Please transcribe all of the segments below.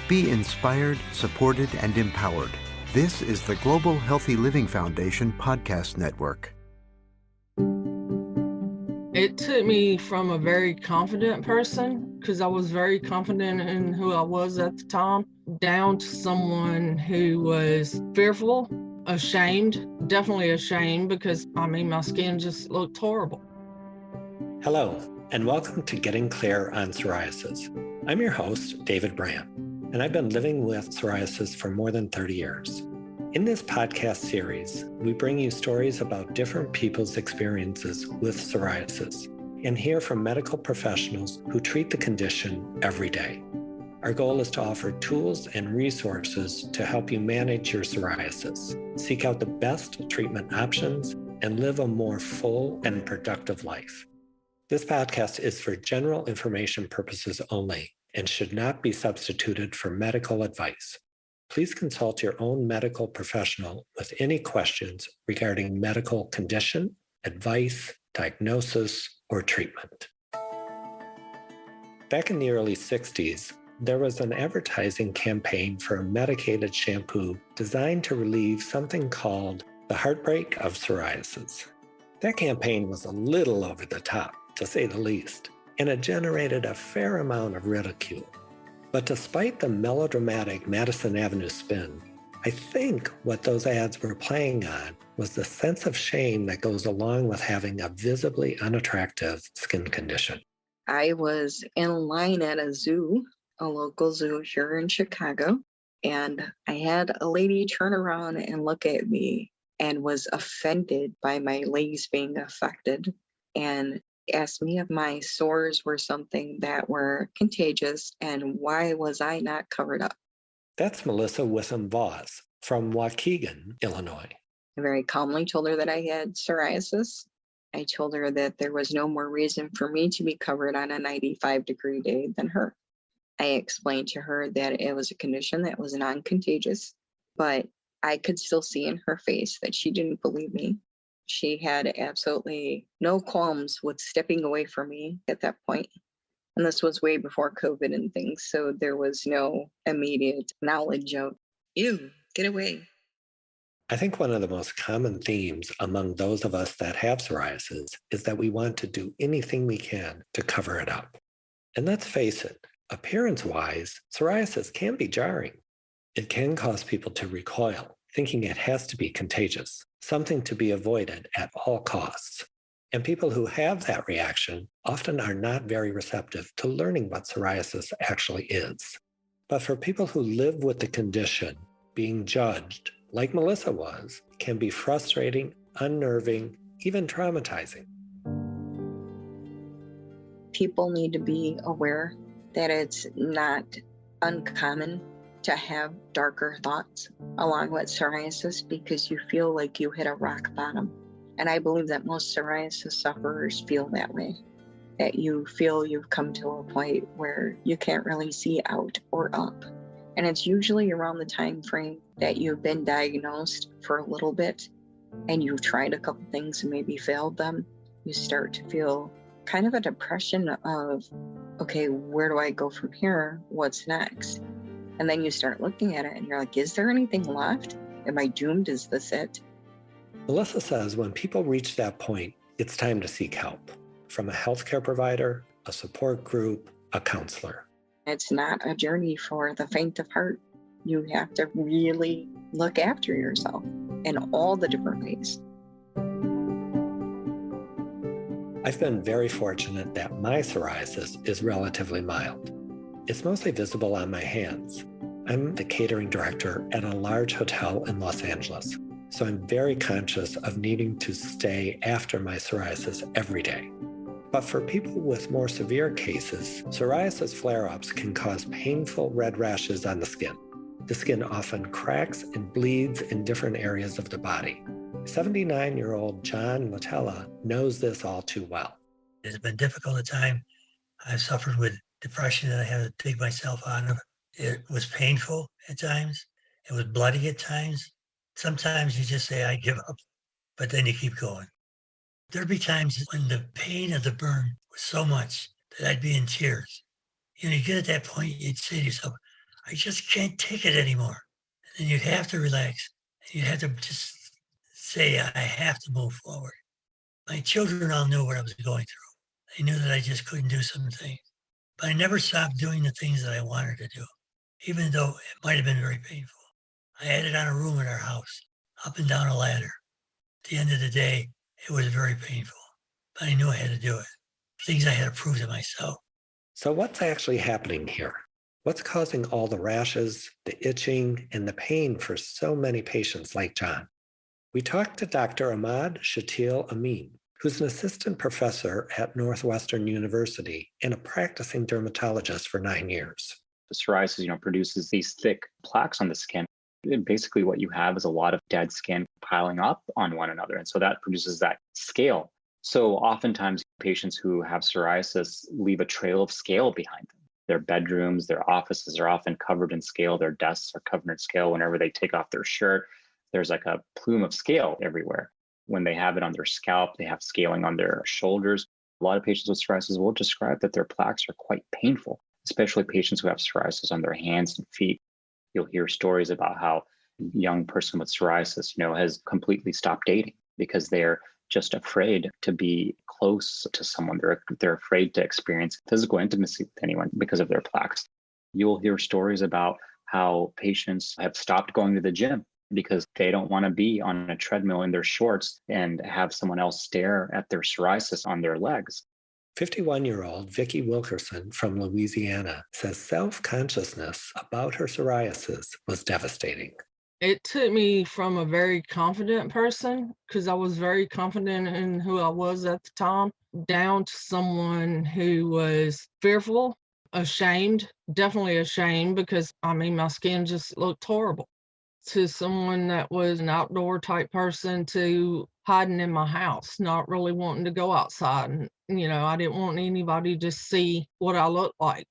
Be inspired, supported, and empowered. This is the Global Healthy Living Foundation podcast network. It took me from a very confident person, because I was very confident in who I was at the time, down to someone who was fearful, ashamed, definitely ashamed, because my skin just looked horrible. Hello, and welcome to Getting Clear on Psoriasis. I'm your host, David Brandt, and I've been living with psoriasis for more than 30 years. In this podcast series, we bring you stories about different people's experiences with psoriasis and hear from medical professionals who treat the condition every day. Our goal is to offer tools and resources to help you manage your psoriasis, seek out the best treatment options, and live a more full and productive life. This podcast is for general information purposes only and should not be substituted for medical advice. Please consult your own medical professional with any questions regarding medical condition, advice, diagnosis, or treatment. Back in the early 60s, there was an advertising campaign for a medicated shampoo designed to relieve something called the Heartbreak of Psoriasis. That campaign was a little over the top, to say the least, and it generated a fair amount of ridicule. But despite the melodramatic Madison Avenue spin, I think what those ads were playing on was the sense of shame that goes along with having a visibly unattractive skin condition. I was in line at a zoo, a local zoo here in Chicago, and I had a lady turn around and look at me and was offended by my legs being affected and asked me if my sores were something that were contagious and why was I not covered up. That's Melissa Witham-Voss from Waukegan, Illinois. I very calmly told her that I had psoriasis. I told her that there was no more reason for me to be covered on a 95-degree day than her. I explained to her that it was a condition that was non-contagious, but I could still see in her face that she didn't believe me. She had absolutely no qualms with stepping away from me at that point. And this was way before COVID and things, so there was no immediate knowledge of, ew, get away. I think one of the most common themes among those of us that have psoriasis is that we want to do anything we can to cover it up. And let's face it, appearance-wise, psoriasis can be jarring. It can cause people to recoil, thinking it has to be contagious, something to be avoided at all costs. And people who have that reaction often are not very receptive to learning what psoriasis actually is. But for people who live with the condition, being judged, like Melissa was, can be frustrating, unnerving, even traumatizing. People need to be aware that it's not uncommon to have darker thoughts along with psoriasis because you feel like you hit a rock bottom. And I believe that most psoriasis sufferers feel that way, that you feel you've come to a point where you can't really see out or up. And it's usually around the time frame that you've been diagnosed for a little bit and you've tried a couple things and maybe failed them. You start to feel kind of a depression of, okay, where do I go from here? What's next? And then you start looking at it and you're like, is there anything left? Am I doomed? Is this it? Melissa says when people reach that point, it's time to seek help from a healthcare provider, a support group, a counselor. It's not a journey for the faint of heart. You have to really look after yourself in all the different ways. I've been very fortunate that my psoriasis is relatively mild. It's mostly visible on my hands. I'm the catering director at a large hotel in Los Angeles, so I'm very conscious of needing to stay after my psoriasis every day. But for people with more severe cases, psoriasis flare-ups can cause painful red rashes on the skin. The skin often cracks and bleeds in different areas of the body. 79-year-old John Latella knows this all too well. It's been difficult at times. I've suffered with depression that I had to dig myself out of. It was painful at times. It was bloody at times. Sometimes you just say, I give up, but then you keep going. There'd be times when the pain of the burn was so much that I'd be in tears. You get at that point, you'd say to yourself, I just can't take it anymore. And you have to relax. You have to just say, I have to move forward. My children all knew what I was going through. They knew that I just couldn't do some things. But I never stopped doing the things that I wanted to do, even though it might have been very painful. I added on a room in our house, up and down a ladder. At the end of the day, it was very painful, but I knew I had to do it. Things I had to prove to myself. So what's actually happening here? What's causing all the rashes, the itching, and the pain for so many patients like John? We talked to Dr. Ahmad Shatil Amin, who's an assistant professor at Northwestern University and a practicing dermatologist for 9 years. Psoriasis, produces these thick plaques on the skin. And basically what you have is a lot of dead skin piling up on one another. And so that produces that scale. So oftentimes patients who have psoriasis leave a trail of scale behind them. Their bedrooms, their offices are often covered in scale. Their desks are covered in scale. Whenever they take off their shirt, there's like a plume of scale everywhere. When they have it on their scalp, they have scaling on their shoulders. A lot of patients with psoriasis will describe that their plaques are quite painful, especially patients who have psoriasis on their hands and feet. You'll hear stories about how a young person with psoriasis, has completely stopped dating because they're just afraid to be close to someone. They're afraid to experience physical intimacy with anyone because of their plaques. You'll hear stories about how patients have stopped going to the gym because they don't want to be on a treadmill in their shorts and have someone else stare at their psoriasis on their legs. 51-year-old Vicki Wilkerson from Louisiana says self-consciousness about her psoriasis was devastating. It took me from a very confident person, because I was very confident in who I was at the time, down to someone who was fearful, ashamed, definitely ashamed, because my skin just looked horrible, to someone that was an outdoor type person, to hiding in my house, not really wanting to go outside. And, I didn't want anybody to see what I looked like.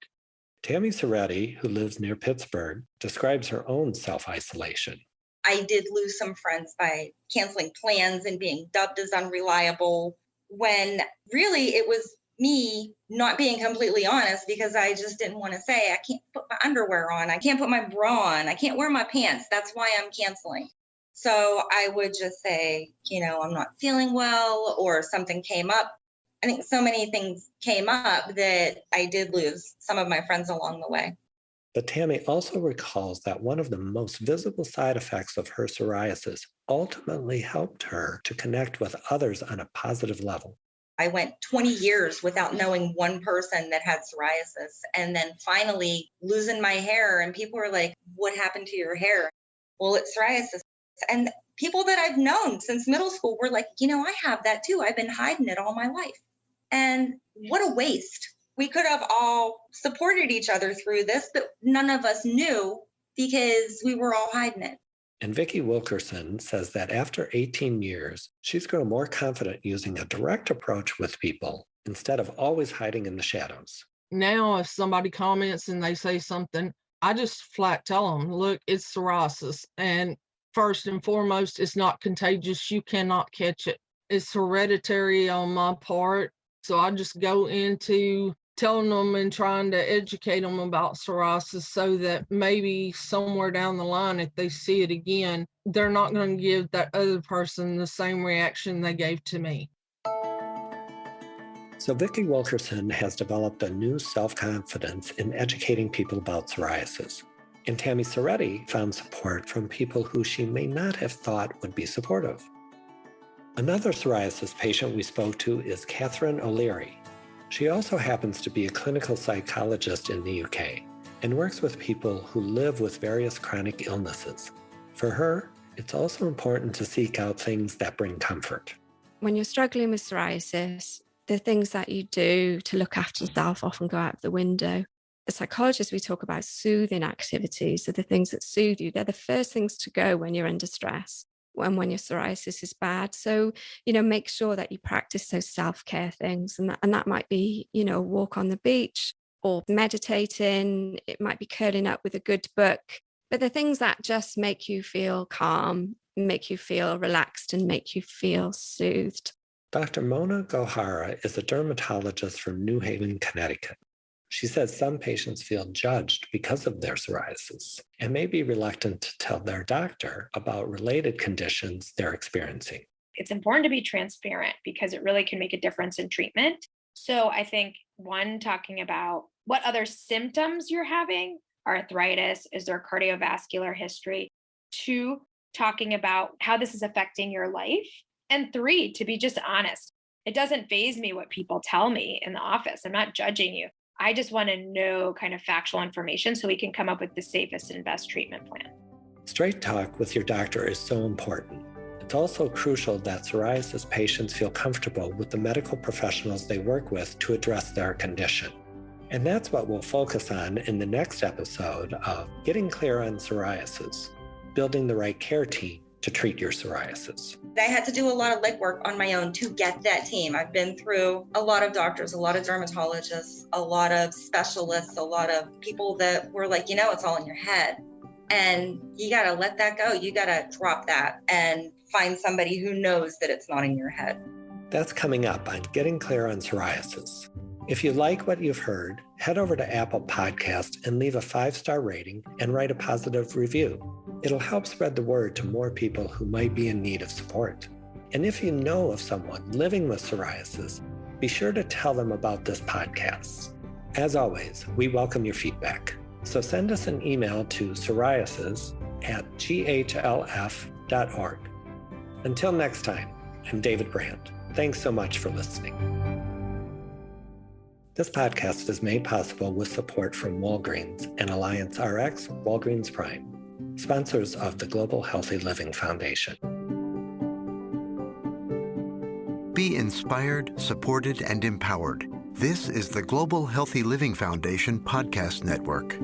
Tammy Soretti, who lives near Pittsburgh, describes her own self-isolation. I did lose some friends by canceling plans and being dubbed as unreliable, when really it was me not being completely honest, because I just didn't want to say, I can't put my underwear on, I can't put my bra on, I can't wear my pants, that's why I'm canceling. So I would just say, I'm not feeling well, or something came up. I think so many things came up that I did lose some of my friends along the way. But Tammy also recalls that one of the most visible side effects of her psoriasis ultimately helped her to connect with others on a positive level. I went 20 years without knowing one person that had psoriasis, and then finally losing my hair, and people were like, what happened to your hair? Well, it's psoriasis. And people that I've known since middle school were like, I have that too. I've been hiding it all my life. And what a waste. We could have all supported each other through this, but none of us knew because we were all hiding it. And Vicki Wilkerson says that after 18 years, she's grown more confident using a direct approach with people instead of always hiding in the shadows. Now, if somebody comments and they say something, I just flat tell them, look, it's psoriasis. And first and foremost, it's not contagious. You cannot catch it. It's hereditary on my part. So I just go into telling them and trying to educate them about psoriasis, so that maybe somewhere down the line, if they see it again, they're not going to give that other person the same reaction they gave to me. So Vicki Wilkerson has developed a new self-confidence in educating people about psoriasis. And Tammy Soretti found support from people who she may not have thought would be supportive. Another psoriasis patient we spoke to is Catherine O'Leary. She also happens to be a clinical psychologist in the UK and works with people who live with various chronic illnesses. For her, it's also important to seek out things that bring comfort. When you're struggling with psoriasis, the things that you do to look after yourself often go out the window. As psychologists, we talk about soothing activities. So the things that soothe you, they're the first things to go when you're under stress, when your psoriasis is bad. So, make sure that you practice those self-care things. And that might be, a walk on the beach or meditating. It might be curling up with a good book. But the things that just make you feel calm, make you feel relaxed, and make you feel soothed. Dr. Mona Gohara is a dermatologist from New Haven, Connecticut. She says some patients feel judged because of their psoriasis and may be reluctant to tell their doctor about related conditions they're experiencing. It's important to be transparent because it really can make a difference in treatment. So I think one, talking about what other symptoms you're having, arthritis, is there cardiovascular history? Two, talking about how this is affecting your life. And three, to be just honest. It doesn't faze me what people tell me in the office. I'm not judging you. I just want to know kind of factual information so we can come up with the safest and best treatment plan. Straight talk with your doctor is so important. It's also crucial that psoriasis patients feel comfortable with the medical professionals they work with to address their condition. And that's what we'll focus on in the next episode of Getting Clear on Psoriasis, building the right care team to treat your psoriasis. I had to do a lot of legwork on my own to get that team. I've been through a lot of doctors, a lot of dermatologists, a lot of specialists, a lot of people that were like, it's all in your head. And you got to let that go. You got to drop that and find somebody who knows that it's not in your head. That's coming up on Getting Clear on Psoriasis. If you like what you've heard, head over to Apple Podcasts and leave a 5-star rating and write a positive review. It'll help spread the word to more people who might be in need of support. And if you know of someone living with psoriasis, be sure to tell them about this podcast. As always, we welcome your feedback. So send us an email to psoriasis@ghlf.org. Until next time, I'm David Brandt. Thanks so much for listening. This podcast is made possible with support from Walgreens and Alliance RX Walgreens Prime, sponsors of the Global Healthy Living Foundation. Be inspired, supported, and empowered. This is the Global Healthy Living Foundation podcast network.